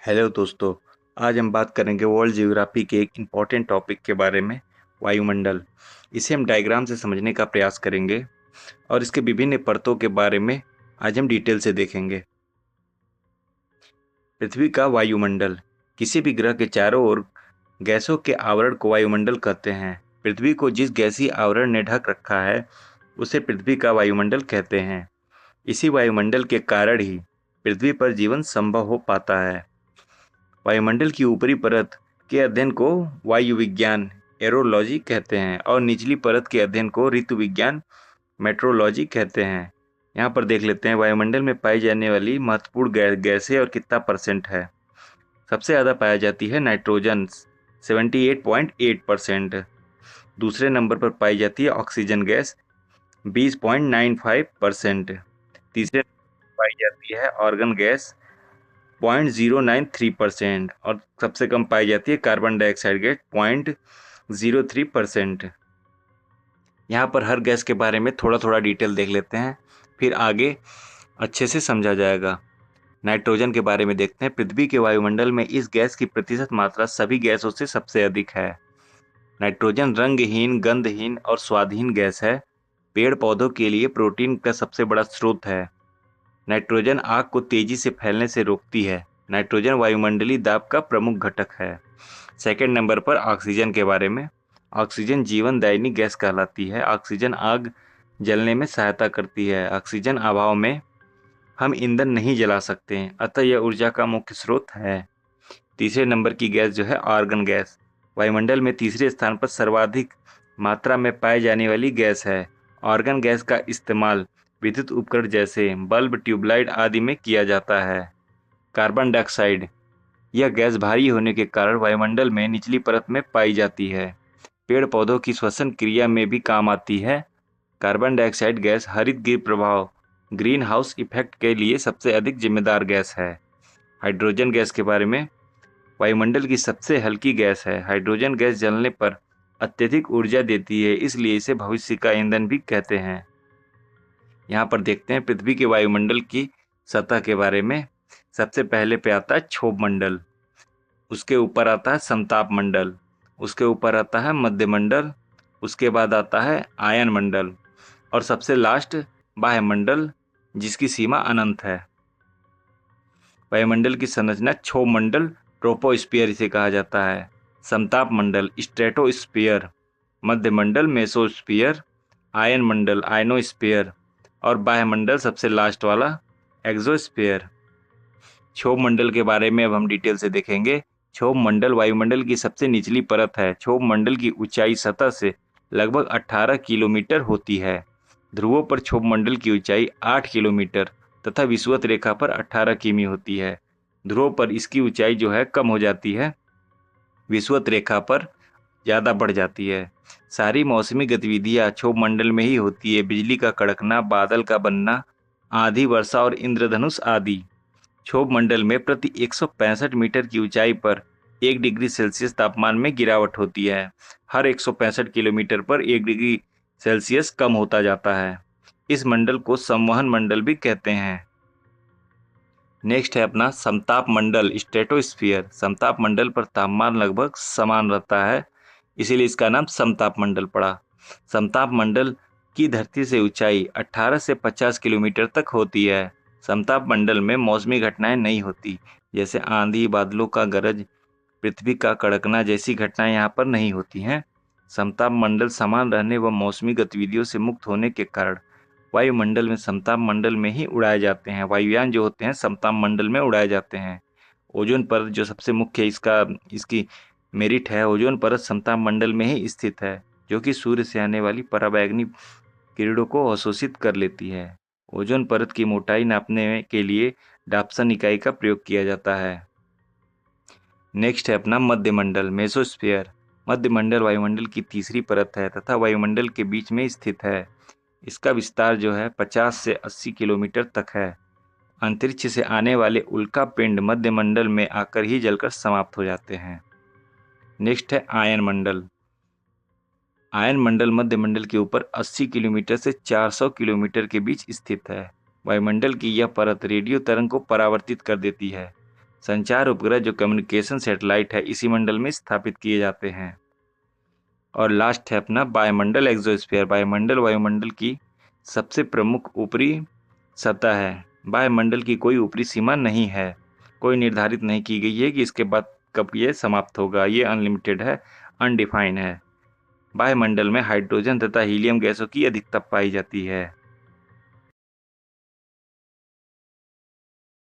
Hello दोस्तों। आज हम बात करेंगे वर्ल्ड ज्योग्राफी के एक इम्पॉर्टेंट टॉपिक के बारे में, वायुमंडल। इसे हम डायग्राम से समझने का प्रयास करेंगे और इसके विभिन्न परतों के बारे में आज हम डिटेल से देखेंगे। पृथ्वी का वायुमंडल। किसी भी ग्रह के चारों ओर गैसों के आवरण को वायुमंडल कहते हैं। पृथ्वी को जिस गैसीय आवरण ने ढक रखा है उसे पृथ्वी का वायुमंडल कहते हैं। इसी वायुमंडल के कारण ही पृथ्वी पर जीवन संभव हो पाता है। वायुमंडल की ऊपरी परत के अध्ययन को वायु विज्ञान एरोलॉजी कहते हैं और निचली परत के अध्ययन को ऋतु विज्ञान मेट्रोलॉजी कहते हैं। यहाँ पर देख लेते हैं वायुमंडल में पाई जाने वाली महत्वपूर्ण गैसें और कितना परसेंट है। सबसे ज़्यादा पाया जाती है नाइट्रोजन 78.8%। दूसरे नंबर पर पाई जाती है ऑक्सीजन गैस 20.95%। तीसरे नंबर पर पाई जाती है ऑर्गन गैस 0.093% और सबसे कम पाई जाती है कार्बन डाइऑक्साइड गैस 0.03%। यहाँ पर हर गैस के बारे में थोड़ा थोड़ा डिटेल देख लेते हैं, फिर आगे अच्छे से समझा जाएगा। नाइट्रोजन के बारे में देखते हैं। पृथ्वी के वायुमंडल में इस गैस की प्रतिशत मात्रा सभी गैसों से सबसे अधिक है। नाइट्रोजन रंगहीन, गंधहीन और स्वादहीन गैस है। पेड़ पौधों के लिए प्रोटीन का सबसे बड़ा स्रोत है। नाइट्रोजन आग को तेजी से फैलने से रोकती है। नाइट्रोजन वायुमंडलीय दाब का प्रमुख घटक है। सेकंड नंबर पर ऑक्सीजन के बारे में। ऑक्सीजन जीवनदायिनी गैस कहलाती है। ऑक्सीजन आग जलने में सहायता करती है। ऑक्सीजन अभाव में हम ईंधन नहीं जला सकते, अतः यह ऊर्जा का मुख्य स्रोत है। तीसरे नंबर की गैस जो है आर्गन गैस, वायुमंडल में तीसरे स्थान पर सर्वाधिक मात्रा में पाई जाने वाली गैस है। आर्गन गैस का इस्तेमाल विद्युत उपकरण जैसे बल्ब, ट्यूबलाइट आदि में किया जाता है। कार्बन डाइऑक्साइड, यह गैस भारी होने के कारण वायुमंडल में निचली परत में पाई जाती है। पेड़ पौधों की श्वसन क्रिया में भी काम आती है। कार्बन डाइऑक्साइड गैस हरित गृह प्रभाव ग्रीन हाउस इफेक्ट के लिए सबसे अधिक जिम्मेदार गैस है। हाइड्रोजन गैस के बारे में, वायुमंडल की सबसे हल्की गैस है। हाइड्रोजन गैस जलने पर अत्यधिक ऊर्जा देती है, इसलिए इसे भविष्य का ईंधन भी कहते हैं। यहाँ पर देखते हैं पृथ्वी के वायुमंडल की सतह के बारे में। सबसे पहले पे आता है क्षोभ मंडल, उसके ऊपर आता है समताप मंडल, उसके ऊपर आता है मध्य मंडल, उसके बाद आता है आयन मंडल और सबसे लास्ट बाह्यमंडल, जिसकी सीमा अनंत है। वायुमंडल की संरचना क्षोभ मंडल ट्रोपोस्फियर इसे कहा जाता है। समताप मंडल स्ट्रेटोस्फियर, मध्य मंडल मेसोस्फियर, आयन मंडल आयनोस्फियर और बाह्यमंडल सबसे लास्ट वाला एक्सोस्फियर। क्षोभ मंडल के बारे में अब हम डिटेल से देखेंगे। क्षोभ मंडल वायुमंडल की सबसे निचली परत है। क्षोभ मंडल की ऊंचाई सतह से लगभग 18 किलोमीटर होती है। ध्रुवों पर क्षोभ मंडल की ऊंचाई 8 किलोमीटर तथा विषुवत रेखा पर 18 किमी होती है। ध्रुवों पर इसकी ऊंचाई जो है कम हो जाती है, विषुवत रेखा पर ज़्यादा बढ़ जाती है। सारी मौसमी गतिविधियाँ क्षोभ मंडल में ही होती है। बिजली का कड़कना, बादल का बनना, आंधी, वर्षा और इंद्रधनुष आदि। क्षोभ मंडल में प्रति 165 मीटर की ऊंचाई पर 1 डिग्री सेल्सियस तापमान में गिरावट होती है। हर 165 किलोमीटर पर 1 डिग्री सेल्सियस कम होता जाता है। इस मंडल को संवहन मंडल भी कहते हैं। नेक्स्ट है अपना समताप मंडल स्ट्रेटोस्फियर। समताप मंडल पर तापमान लगभग समान रहता है, इसीलिए इसका नाम समताप मंडल पड़ा। समताप मंडल की धरती से ऊंचाई 18 से 50 किलोमीटर तक होती है। समताप मंडल में मौसमी घटनाएं नहीं होती, जैसे आंधी, बादलों का गरज, पृथ्वी का कड़कना जैसी घटनाएं यहाँ पर नहीं होती हैं। समताप मंडल समान रहने व मौसमी गतिविधियों से मुक्त होने के कारण वायुमंडल में समताप मंडल में ही उड़ाए जाते हैं। वायुयान जो होते हैं समताप मंडल में उड़ाए जाते हैं। ओजोन परत जो सबसे मुख्य इसकी मेरिट है, ओजोन परत समताप मंडल में ही स्थित है, जो कि सूर्य से आने वाली पराबैंगनी किरणों को अवशोषित कर लेती है। ओजोन परत की मोटाई नापने के लिए डाप्सन इकाई का प्रयोग किया जाता है। नेक्स्ट है अपना मध्य मंडल मेसोस्फियर। मध्य मंडल वायुमंडल की तीसरी परत है तथा वायुमंडल के बीच में स्थित है। इसका विस्तार जो है 50 से 80 किलोमीटर तक है। अंतरिक्ष से आने वाले उल्का पिंड मध्य मंडल में आकर ही जलकर समाप्त हो जाते हैं। नेक्स्ट है आयन मंडल। आयन मंडल मध्य मंडल के ऊपर 80 किलोमीटर से 400 किलोमीटर के बीच स्थित है। वायुमंडल की यह परत रेडियो तरंग को परावर्तित कर देती है। संचार उपग्रह जो कम्युनिकेशन सैटेलाइट है इसी मंडल में स्थापित किए जाते हैं। और लास्ट है अपना वायुमंडल एक्सोस्फीयर। वायुमंडल वायुमंडल की सबसे प्रमुख ऊपरी सतह है। वायुमंडल की कोई ऊपरी सीमा नहीं है, कोई निर्धारित नहीं की गई है कि इसके बाद कब ये समाप्त होगा। ये अनलिमिटेड है, अनडिफाइन है। वायुमंडल में हाइड्रोजन तथा हीलियम गैसों की अधिकता पाई जाती है।